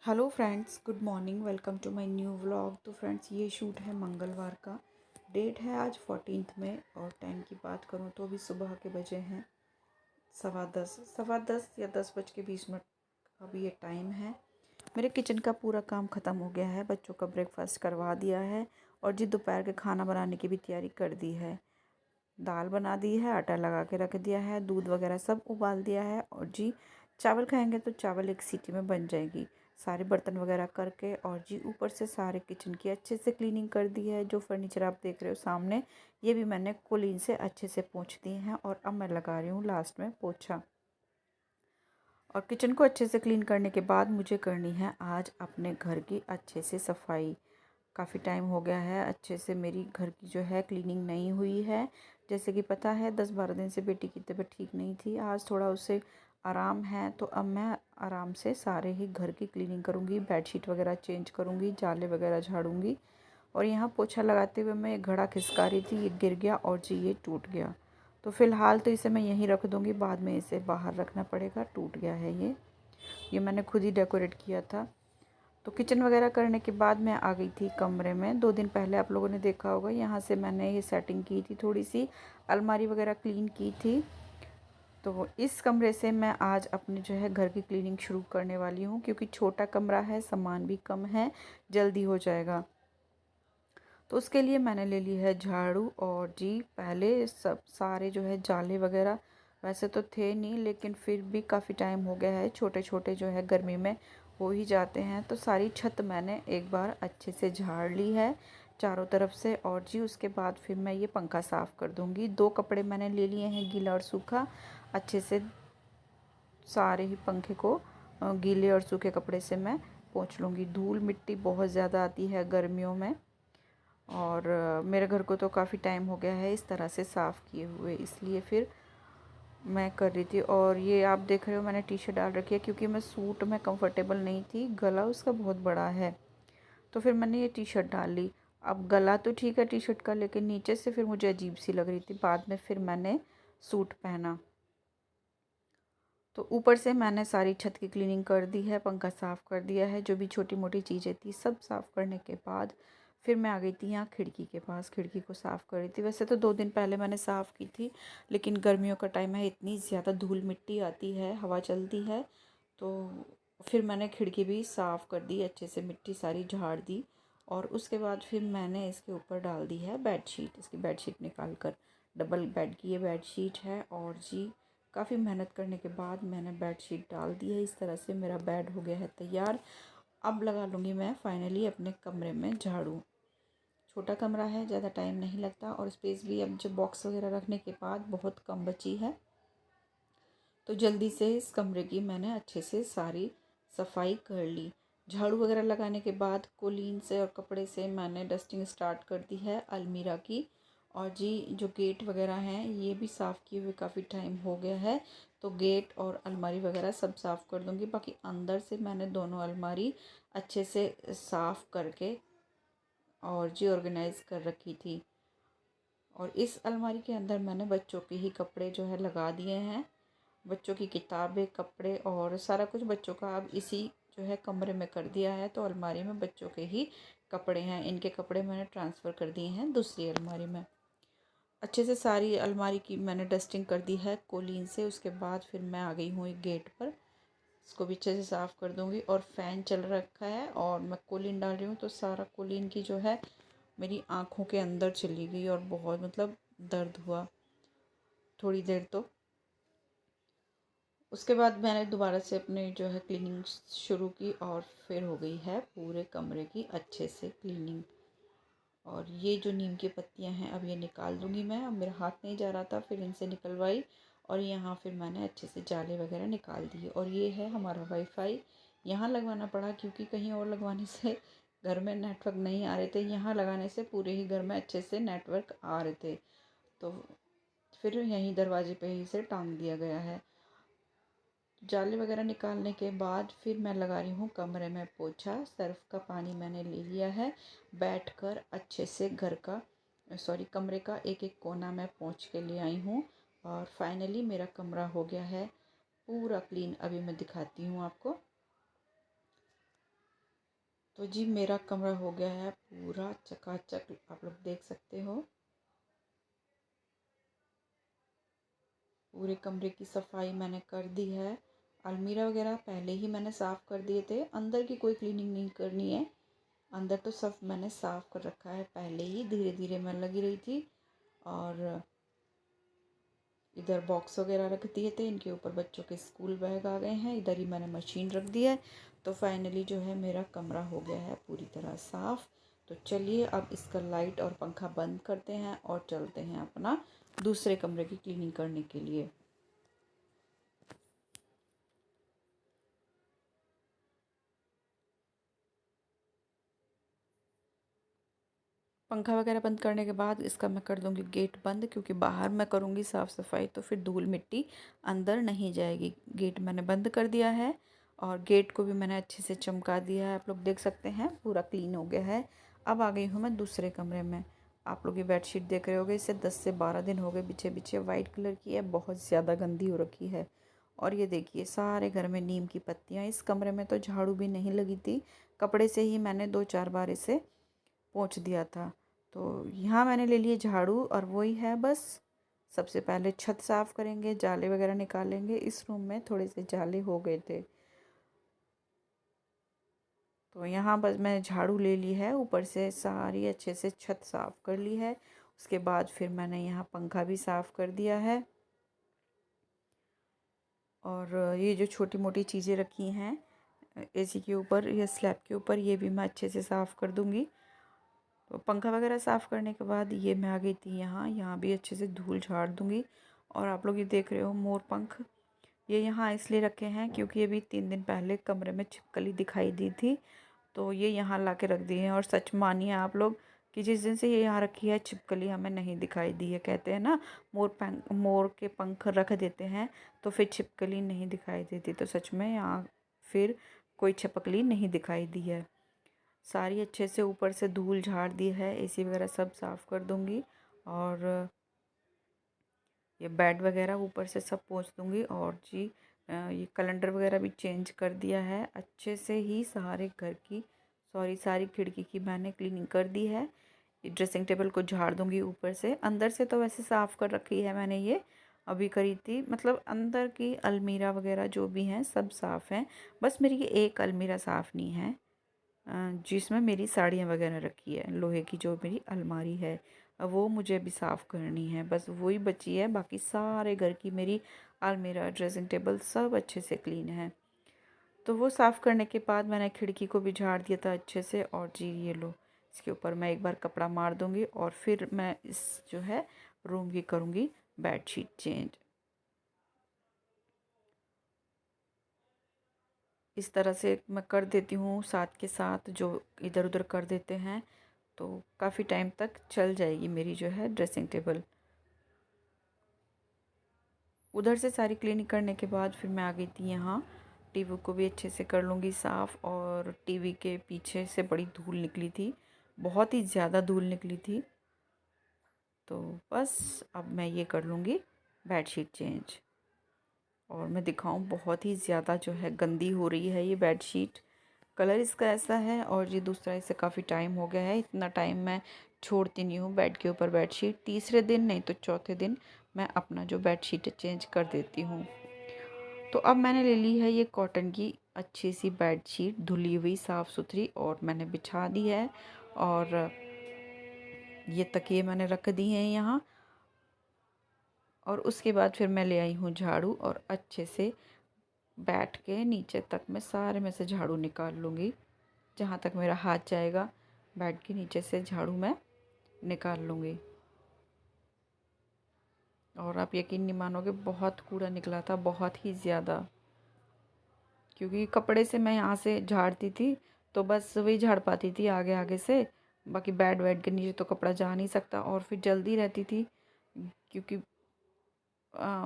Hello friends, good morning. Welcome to my new vlog. तो friends, ये shoot है मंगलवार का। डेट है आज 14 में और टाइम की बात करूँ तो अभी सुबह के बजे हैं 10:15 या 10:20 का भी ये टाइम है। मेरे किचन का पूरा काम ख़त्म हो गया है। बच्चों का ब्रेकफास्ट करवा दिया है और जी दोपहर के खाना बनाने की भी तैयारी कर दी है। दाल बना दी है, आटा लगा के रख दिया है, दूध वगैरह सब उबाल दिया है और जी चावल खाएंगे तो चावल एक सीटी में बन जाएगी। सारे बर्तन वगैरह करके और जी ऊपर से सारे किचन की अच्छे से क्लीनिंग कर दी है। जो फर्नीचर आप देख रहे हो सामने, ये भी मैंने कोलीन से अच्छे से पोंछ दिए हैं और अब मैं लगा रही हूँ लास्ट में पोछा। और किचन को अच्छे से क्लीन करने के बाद मुझे करनी है आज अपने घर की अच्छे से सफाई। काफ़ी टाइम हो गया है अच्छे से मेरी घर की जो है क्लीनिंग नहीं हुई है। जैसे कि पता है 10-12 दिन से बेटी की तबीयत ठीक नहीं थी। आज थोड़ा उसे आराम है तो अब मैं आराम से सारे ही घर की क्लीनिंग करूँगी, बेडशीट वगैरह चेंज करूँगी, जाले वगैरह झाड़ूँगी। और यहाँ पोछा लगाते हुए मैं एक घड़ा खिसका रही थी, ये गिर गया और जी ये टूट गया। तो फ़िलहाल तो इसे मैं यहीं रख दूँगी, बाद में इसे बाहर रखना पड़ेगा। टूट गया है ये मैंने खुद ही डेकोरेट किया था। तो किचन वगैरह करने के बाद मैं आ गई थी कमरे में। 2 दिन पहले आप लोगों ने देखा होगा, यहाँ से मैंने ये सेटिंग की थी, थोड़ी सी अलमारी वगैरह क्लीन की थी। तो इस कमरे से मैं आज अपने जो है घर की क्लीनिंग शुरू करने वाली हूँ, क्योंकि छोटा कमरा है, सामान भी कम है, जल्दी हो जाएगा। तो उसके लिए मैंने ले ली है झाड़ू और जी पहले सब सारे जो है जाले वगैरह वैसे तो थे नहीं, लेकिन फिर भी काफ़ी टाइम हो गया है, छोटे छोटे जो है गर्मी में हो ही जाते हैं। तो सारी छत मैंने एक बार अच्छे से झाड़ ली है चारों तरफ से। और जी उसके बाद फिर मैं ये पंखा साफ़ कर दूँगी। 2 कपड़े मैंने ले लिए हैं, गीला और सूखा। अच्छे से सारे ही पंखे को गीले और सूखे कपड़े से मैं पोंछ लूँगी। धूल मिट्टी बहुत ज़्यादा आती है गर्मियों में और मेरे घर को तो काफ़ी टाइम हो गया है इस तरह से साफ़ किए हुए, इसलिए फिर मैं कर रही थी। और ये आप देख रहे हो मैंने टी शर्ट डाल रखी है, क्योंकि मैं सूट में कंफर्टेबल नहीं थी, गला उसका बहुत बड़ा है, तो फिर मैंने ये टी शर्ट डाल ली। अब गला तो ठीक है टी शर्ट का, लेकिन नीचे से फिर मुझे अजीब सी लग रही थी। बाद में फिर मैंने सूट पहना। तो ऊपर से मैंने सारी छत की क्लीनिंग कर दी है, पंखा साफ़ कर दिया है, जो भी छोटी मोटी चीज़ें थी सब साफ़ करने के बाद फिर मैं आ गई थी यहाँ खिड़की के पास। खिड़की को साफ़ कर रही थी। वैसे तो 2 दिन पहले मैंने साफ़ की थी, लेकिन गर्मियों का टाइम है, इतनी ज़्यादा धूल मिट्टी आती है, हवा चलती है, तो फिर मैंने खिड़की भी साफ़ कर दी, अच्छे से मिट्टी सारी झाड़ दी। और उसके बाद फिर मैंने इसके ऊपर डाल दी है बेडशीट। इसकी बेडशीट निकाल कर, डबल बेड की ये बेडशीट है। और जी काफ़ी मेहनत करने के बाद मैंने बेडशीट डाल दी है। इस तरह से मेरा बेड हो गया है तैयार। अब लगा लूँगी मैं फाइनली अपने कमरे में झाड़ू। छोटा कमरा है, ज़्यादा टाइम नहीं लगता और स्पेस भी अब जो बॉक्स वगैरह रखने के बाद बहुत कम बची है, तो जल्दी से इस कमरे की मैंने अच्छे से सारी सफाई कर ली। झाड़ू वगैरह लगाने के बाद कोलीन से और कपड़े से मैंने डस्टिंग स्टार्ट कर दी है अलमीरा की। और जी जो गेट वगैरह हैं ये भी साफ़ किए हुए काफ़ी टाइम हो गया है, तो गेट और अलमारी वगैरह सब साफ़ कर दूँगी। बाकी अंदर से मैंने दोनों अलमारी अच्छे से साफ़ करके और जी ऑर्गेनाइज़ कर रखी थी। और इस अलमारी के अंदर मैंने बच्चों के ही कपड़े जो है लगा दिए हैं। बच्चों की किताबें, कपड़े और सारा कुछ बच्चों का अब इसी जो है कमरे में कर दिया है। तो अलमारी में बच्चों के ही कपड़े हैं, इनके कपड़े मैंने ट्रांसफ़र कर दिए हैं दूसरी अलमारी में। अच्छे से सारी अलमारी की मैंने डस्टिंग कर दी है कोलीन से। उसके बाद फिर मैं आ गई हूँ एक गेट पर, इसको भी अच्छे से साफ़ कर दूँगी। और फ़ैन चल रखा है और मैं कोलीन डाल रही हूँ, तो सारा कोलीन की जो है मेरी आँखों के अंदर चली गई और बहुत मतलब दर्द हुआ थोड़ी देर। तो उसके बाद मैंने दोबारा से अपने जो है क्लीनिंग शुरू की और फिर हो गई है पूरे कमरे की अच्छे से क्लीनिंग। और ये जो नीम की पत्तियां हैं अब ये निकाल दूंगी मैं। अब मेरा हाथ नहीं जा रहा था, फिर इनसे निकलवाई और यहाँ फिर मैंने अच्छे से जाले वगैरह निकाल दिए। और ये है हमारा वाईफाई, यहाँ लगवाना पड़ा क्योंकि कहीं और लगवाने से घर में नेटवर्क नहीं आ रहे थे, यहाँ लगाने से पूरे ही घर में अच्छे से नेटवर्क आ रहे थे, तो फिर यहीं दरवाजे पे ही से टांग दिया गया है। जाले वगैरह निकालने के बाद फिर मैं लगा रही हूँ कमरे में पोछा। सर्फ़ का पानी मैंने ले लिया है, बैठकर अच्छे से कमरे का एक एक कोना मैं पोंछ के ले आई हूँ। और फाइनली मेरा कमरा हो गया है पूरा क्लीन। अभी मैं दिखाती हूँ आपको। तो जी मेरा कमरा हो गया है पूरा चकाचक, आप लोग देख सकते हो। पूरे कमरे की सफाई मैंने कर दी है। अलमीरा वगैरह पहले ही मैंने साफ़ कर दिए थे, अंदर की कोई क्लीनिंग नहीं करनी है। अंदर तो सब मैंने साफ़ कर रखा है पहले ही, धीरे धीरे मैं लगी रही थी। और इधर बॉक्स वगैरह रख दिए थे, इनके ऊपर बच्चों के स्कूल बैग आ गए हैं। इधर ही मैंने मशीन रख दी है। तो फाइनली जो है मेरा कमरा हो गया है पूरी तरह साफ़। तो चलिए अब इसका लाइट और पंखा बंद करते हैं और चलते हैं अपना दूसरे कमरे की क्लीनिंग करने के लिए। पंखा वगैरह बंद करने के बाद इसका मैं कर दूंगी गेट बंद, क्योंकि बाहर मैं करूँगी साफ़ सफाई तो फिर धूल मिट्टी अंदर नहीं जाएगी। गेट मैंने बंद कर दिया है और गेट को भी मैंने अच्छे से चमका दिया है। आप लोग देख सकते हैं पूरा क्लीन हो गया है। अब आ गई हूँ मैं दूसरे कमरे में। आप लोग ये बेडशीट देख रहे होगे, इसे 10 से 12 दिन हो गए बिछे बिछे। वाइट कलर की है, बहुत ज़्यादा गंदी हो रखी है। और ये देखिए सारे घर में नीम की पत्तियाँ। इस कमरे में तो झाड़ू भी नहीं लगी थी, कपड़े से ही मैंने 2-4 बार इसे पोंछ दिया था। तो यहाँ मैंने ले लिए झाड़ू और वही है बस। सबसे पहले छत साफ़ करेंगे, जाले वगैरह निकालेंगे। इस रूम में थोड़े से जाले हो गए थे, तो यहाँ बस मैं झाड़ू ले ली है, ऊपर से सारी अच्छे से छत साफ़ कर ली है। उसके बाद फिर मैंने यहाँ पंखा भी साफ़ कर दिया है। और ये जो छोटी मोटी चीज़ें रखी हैं एसी के ऊपर या स्लैब के ऊपर, ये भी मैं अच्छे से साफ़ कर दूँगी। तो पंखा वगैरह साफ़ करने के बाद ये मैं आ गई थी यहाँ। यहाँ भी अच्छे से धूल झाड़ दूँगी। और आप लोग ये देख रहे हो मोर पंख, ये यहाँ इसलिए रखे हैं क्योंकि अभी 3 दिन पहले कमरे में छिपकली दिखाई दी थी, तो ये यहाँ ला के रख दिए हैं। और सच मानिए आप लोग कि जिस दिन से ये यहाँ रखी है छिपकली हमें नहीं दिखाई दी है। कहते हैं ना मोर के पंख रख देते हैं तो फिर छिपकली नहीं दिखाई देती, तो सच में यहाँ फिर कोई छिपकली नहीं दिखाई दी है। सारी अच्छे से ऊपर से धूल झाड़ दी है, एसी वगैरह सब साफ़ कर दूँगी। और ये बेड वगैरह ऊपर से सब पोंछ दूँगी। और जी ये कैलेंडर वगैरह भी चेंज कर दिया है अच्छे से ही। सारे घर की सारी खिड़की की मैंने क्लीनिंग कर दी है। ये ड्रेसिंग टेबल को झाड़ दूँगी ऊपर से। अंदर से तो वैसे साफ़ कर रखी है मैंने, ये अभी करी थी। मतलब अंदर की अलमीरा वगैरह जो भी हैं सब साफ़ हैं। बस मेरी ये एक अलमीरा साफ़ नहीं है जिसमें मेरी साड़ियाँ वगैरह रखी है। लोहे की जो मेरी अलमारी है वो मुझे अभी साफ़ करनी है, बस वही बची है। बाकी सारे घर की मेरी अलमीरा ड्रेसिंग टेबल सब अच्छे से क्लीन है। तो वो साफ़ करने के बाद मैंने खिड़की को भी झाड़ दिया था अच्छे से। और जी ये लो, इसके ऊपर मैं एक बार कपड़ा मार दूँगी और फिर मैं इस जो है रूम की करूँगी बेडशीट चेंज। इस तरह से मैं कर देती हूँ, साथ के साथ जो इधर उधर कर देते हैं तो काफ़ी टाइम तक चल जाएगी मेरी जो है ड्रेसिंग टेबल। उधर से सारी क्लीनिंग करने के बाद फिर मैं आ गई थी यहाँ। टीवी को भी अच्छे से कर लूँगी साफ़। और टीवी के पीछे से बड़ी धूल निकली थी, बहुत ही ज़्यादा धूल निकली थी। तो बस अब मैं ये कर लूँगी बेडशीट चेंज। और मैं दिखाऊं, बहुत ही ज़्यादा जो है गंदी हो रही है ये बेडशीट। कलर इसका ऐसा है और ये दूसरा, इसे काफ़ी टाइम हो गया है। इतना टाइम मैं छोड़ती नहीं हूँ बेड के ऊपर बेडशीट। तीसरे दिन नहीं तो चौथे दिन मैं अपना जो बेडशीट चेंज कर देती हूँ। तो अब मैंने ले ली है ये कॉटन की अच्छी सी बेडशीट, धुली हुई साफ़ सुथरी, और मैंने बिछा दी है। और ये तकिए मैंने रख दी हैं यहाँ। और उसके बाद फिर मैं ले आई हूँ झाड़ू और अच्छे से बैठ के नीचे तक मैं सारे में से झाड़ू निकाल लूँगी। जहाँ तक मेरा हाथ जाएगा बेड के नीचे से झाड़ू मैं निकाल लूँगी। और आप यकीन नहीं मानोगे, बहुत कूड़ा निकला था, बहुत ही ज़्यादा। क्योंकि कपड़े से मैं यहाँ से झाड़ती थी तो बस वही झाड़ पाती थी आगे आगे से। बाकी बेड वेड के नीचे तो कपड़ा जा नहीं सकता। और फिर जल्दी रहती थी क्योंकि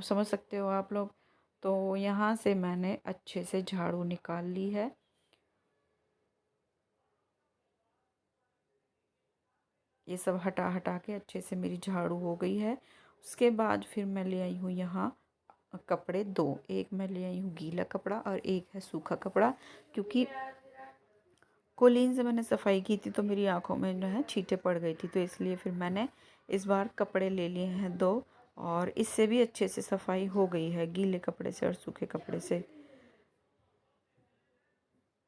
समझ सकते हो आप लोग। तो यहाँ से मैंने अच्छे से झाड़ू निकाल ली है। ये सब हटा हटा के अच्छे से मेरी झाड़ू हो गई है। उसके बाद फिर मैं ले आई हूँ यहाँ कपड़े दो। एक मैं ले आई हूँ गीला कपड़ा और एक है सूखा कपड़ा। क्योंकि कोलीन से मैंने सफाई की थी तो मेरी आंखों में जो है छींटे पड़ गई थी, तो इसलिए फिर मैंने इस बार कपड़े ले लिए हैं 2, और इससे भी अच्छे से सफाई हो गई है, गीले कपड़े से और सूखे कपड़े से।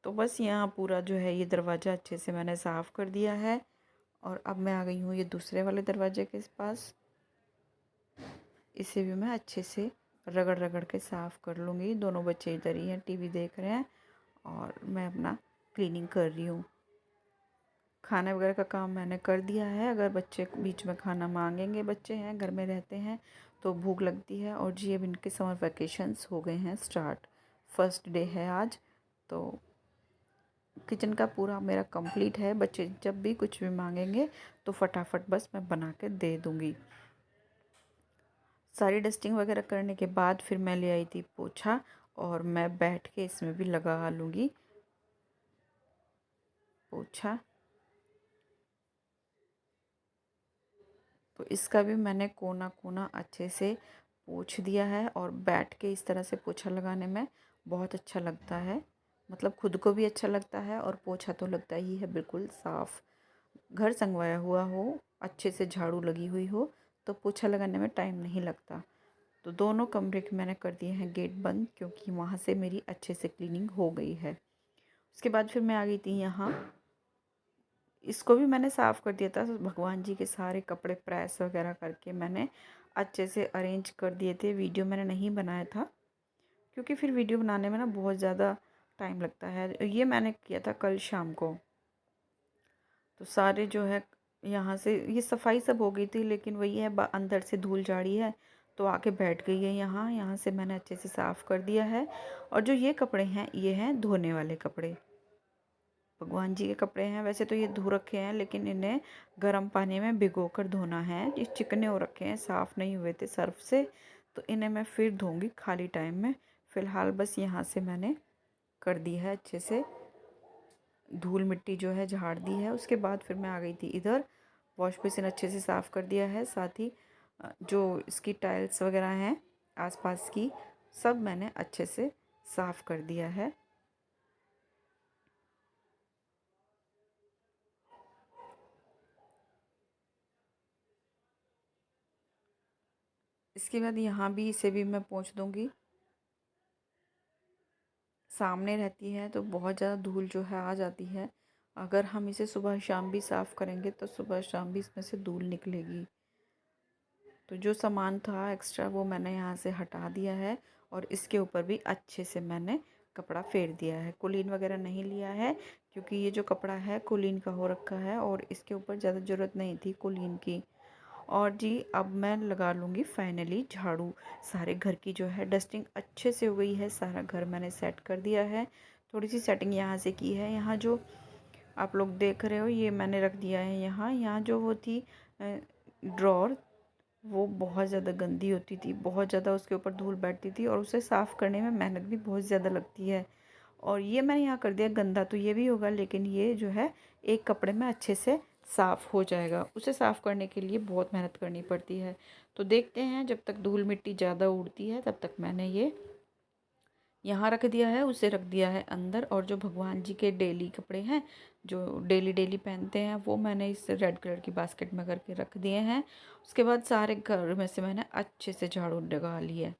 तो बस यहाँ पूरा जो है ये दरवाज़ा अच्छे से मैंने साफ़ कर दिया है। और अब मैं आ गई हूँ ये दूसरे वाले दरवाजे के पास। इसे भी मैं अच्छे से रगड़ रगड़ के साफ़ कर लूँगी। दोनों बच्चे इधर ही हैं, टीवी देख रहे हैं और मैं अपना क्लीनिंग कर रही हूँ। खाने वगैरह का काम मैंने कर दिया है। अगर बच्चे बीच में खाना मांगेंगे, बच्चे हैं घर में रहते हैं तो भूख लगती है। और जी अब इनके समर वैकेशंस हो गए हैं स्टार्ट, फर्स्ट डे है आज। तो किचन का पूरा मेरा कंप्लीट है। बच्चे जब भी कुछ भी मांगेंगे तो फटाफट बस मैं बना के दे दूँगी। सारी डस्टिंग वगैरह करने के बाद फिर मैं ले आई थी पोछा, और मैं बैठ के इसमें भी लगा लूँगी पोछा। तो इसका भी मैंने कोना कोना अच्छे से पोंछ दिया है। और बैठ के इस तरह से पोछा लगाने में बहुत अच्छा लगता है, मतलब खुद को भी अच्छा लगता है और पोछा तो लगता ही है बिल्कुल साफ़। घर संगवाया हुआ हो, अच्छे से झाड़ू लगी हुई हो, तो पोछा लगाने में टाइम नहीं लगता। तो दोनों कमरे के मैंने कर दिए हैं गेट बंद, क्योंकि वहाँ से मेरी अच्छे से क्लीनिंग हो गई है। उसके बाद फिर मैं आ गई थी यहाँ, इसको भी मैंने साफ़ कर दिया था। भगवान जी के सारे कपड़े प्रेस वगैरह करके मैंने अच्छे से अरेंज कर दिए थे। वीडियो मैंने नहीं बनाया था क्योंकि फिर वीडियो बनाने में ना बहुत ज़्यादा टाइम लगता है। ये मैंने किया था कल शाम को। तो सारे जो है यहाँ से ये सफाई सब हो गई थी, लेकिन वही है अंदर से धूल झाड़ी है तो आके बैठ गई है यहाँ। यहाँ से मैंने अच्छे से साफ़ कर दिया है। और जो ये कपड़े हैं ये हैं धोने वाले कपड़े, भगवान जी के कपड़े हैं। वैसे तो ये धो रखे हैं, लेकिन इन्हें गर्म पानी में भिगो कर धोना है। ये चिकने हो रखे हैं, साफ़ नहीं हुए थे सर्फ से, तो इन्हें मैं फिर धोऊंगी खाली टाइम में। फ़िलहाल बस यहाँ से मैंने कर दी है अच्छे से, धूल मिट्टी जो है झाड़ दी है। उसके बाद फिर मैं आ गई थी इधर, वॉश बेसिन अच्छे से साफ़ कर दिया है। साथ ही जो इसकी टाइल्स वगैरह हैं आसपास की, सब मैंने अच्छे से साफ़ कर दिया है। इसके बाद यहाँ भी इसे भी मैं पोंछ दूँगी। सामने रहती है तो बहुत ज़्यादा धूल जो है आ जाती है। अगर हम इसे सुबह शाम भी साफ़ करेंगे तो सुबह शाम भी इसमें से धूल निकलेगी। तो जो सामान था एक्स्ट्रा वो मैंने यहाँ से हटा दिया है, और इसके ऊपर भी अच्छे से मैंने कपड़ा फेर दिया है। कुलीन वगैरह नहीं लिया है क्योंकि ये जो कपड़ा है कुलीन का हो रखा है और इसके ऊपर ज़्यादा ज़रूरत नहीं थी कुलीन की। और जी अब मैं लगा लूँगी फाइनली झाड़ू। सारे घर की जो है डस्टिंग अच्छे से हो गई है, सारा घर मैंने सेट कर दिया है। थोड़ी सी सेटिंग यहाँ से की है। यहाँ जो आप लोग देख रहे हो ये मैंने रख दिया है यहाँ। यहाँ जो वो थी ड्रॉर, वो बहुत ज़्यादा गंदी होती थी, बहुत ज़्यादा उसके ऊपर धूल बैठती थी और उसे साफ़ करने में मेहनत भी बहुत ज़्यादा लगती है। और ये मैंने यहाँ कर दिया गंदा, तो ये भी होगा, लेकिन ये जो है एक कपड़े में अच्छे से साफ़ हो जाएगा। उसे साफ़ करने के लिए बहुत मेहनत करनी पड़ती है। तो देखते हैं, जब तक धूल मिट्टी ज़्यादा उड़ती है तब तक मैंने ये यहाँ रख दिया है, उसे रख दिया है अंदर। और जो भगवान जी के डेली कपड़े हैं जो डेली डेली पहनते हैं वो मैंने इस रेड कलर की बास्केट में करके रख दिए हैं। उसके बाद सारे घर में से मैंने अच्छे से झाड़ू लगा ली है,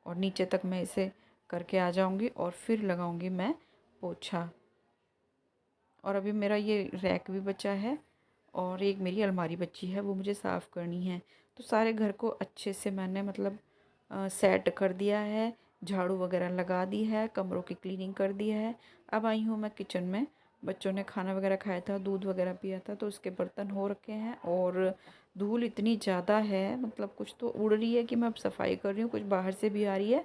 और नीचे तक मैं इसे करके आ जाऊंगी और फिर लगाऊंगी मैं पोछा। और अभी मेरा ये रैक भी बचा है और एक मेरी अलमारी बची है, वो मुझे साफ़ करनी है। तो सारे घर को अच्छे से मैंने मतलब सेट कर दिया है, झाड़ू वगैरह लगा दी है, कमरों की क्लीनिंग कर दी है। अब आई हूँ मैं किचन में। बच्चों ने खाना वगैरह खाया था, दूध वगैरह पिया था, तो उसके बर्तन हो रखे हैं। और धूल इतनी ज़्यादा है, मतलब कुछ तो उड़ रही है कि मैं अब सफाई कर रही हूँ, कुछ बाहर से भी आ रही है।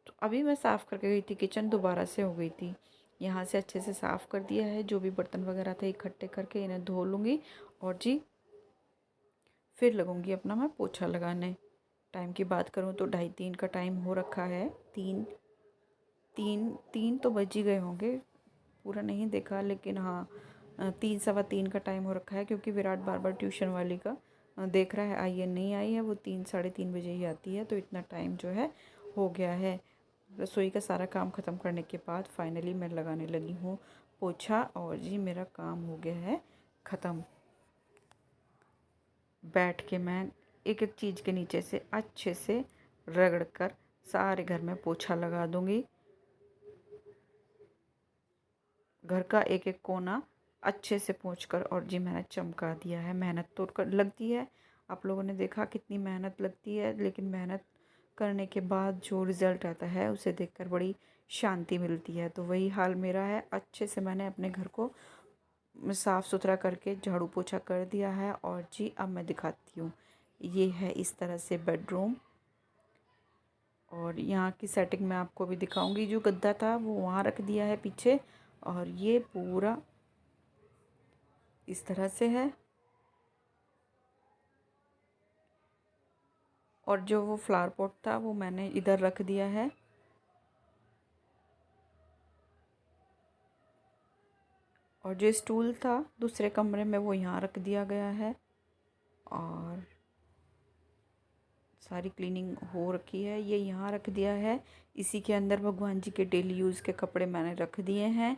तो अभी मैं साफ़ करके गई थी किचन, दोबारा से हो गई थी। यहाँ से अच्छे से साफ़ कर दिया है, जो भी बर्तन वगैरह थे इकट्ठे करके इन्हें धो लूँगी। और जी फिर लगूँगी अपना मैं पोछा लगाने। टाइम की बात करूँ तो 2:30-3 का टाइम हो रखा है। तीन तीन तीन तो बज ही गए होंगे, पूरा नहीं देखा, लेकिन हाँ 3 सवा 3 का टाइम हो रखा है। क्योंकि विराट बार बार ट्यूशन वाली का देख रहा है आई है नहीं आई है, वो 3 साढ़े 3 बजे ही आती है, तो इतना टाइम जो है हो गया है। रसोई का सारा काम ख़त्म करने के बाद फाइनली मैं लगाने लगी हूँ पोछा और जी मेरा काम हो गया है ख़त्म। बैठ के मैं एक एक चीज़ के नीचे से अच्छे से रगड़ कर सारे घर में पोछा लगा दूंगी। घर का एक एक कोना अच्छे से पोंछकर और जी मैंने चमका दिया है। मेहनत तो कर लगती है, आप लोगों ने देखा कितनी मेहनत लगती है, लेकिन मेहनत करने के बाद जो रिज़ल्ट आता है उसे देखकर बड़ी शांति मिलती है। तो वही हाल मेरा है। अच्छे से मैंने अपने घर को साफ़ सुथरा करके झाड़ू पोछा कर दिया है। और जी अब मैं दिखाती हूँ, ये है इस तरह से बेडरूम। और यहाँ की सेटिंग मैं आपको भी दिखाऊंगी। जो गद्दा था वो वहाँ रख दिया है पीछे, और ये पूरा इस तरह से है। और जो वो फ्लावर पॉट था वो मैंने इधर रख दिया है। और जो स्टूल था दूसरे कमरे में वो यहाँ रख दिया गया है। और सारी क्लीनिंग हो रखी है, ये यहाँ रख दिया है। इसी के अंदर भगवान जी के डेली यूज़ के कपड़े मैंने रख दिए हैं।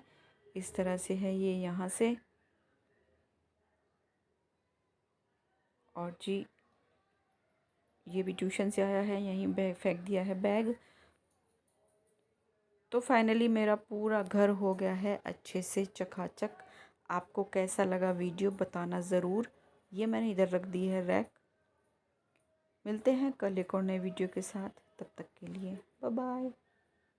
इस तरह से है ये यहाँ से। और जी ये भी ट्यूशन से आया है, यहीं बैग फेंक दिया है बैग। तो फाइनली मेरा पूरा घर हो गया है अच्छे से चकाचक। आपको कैसा लगा वीडियो बताना ज़रूर। ये मैंने इधर रख दी है रैक। मिलते हैं कल एक और नए वीडियो के साथ, तब तक के लिए बाय बाय।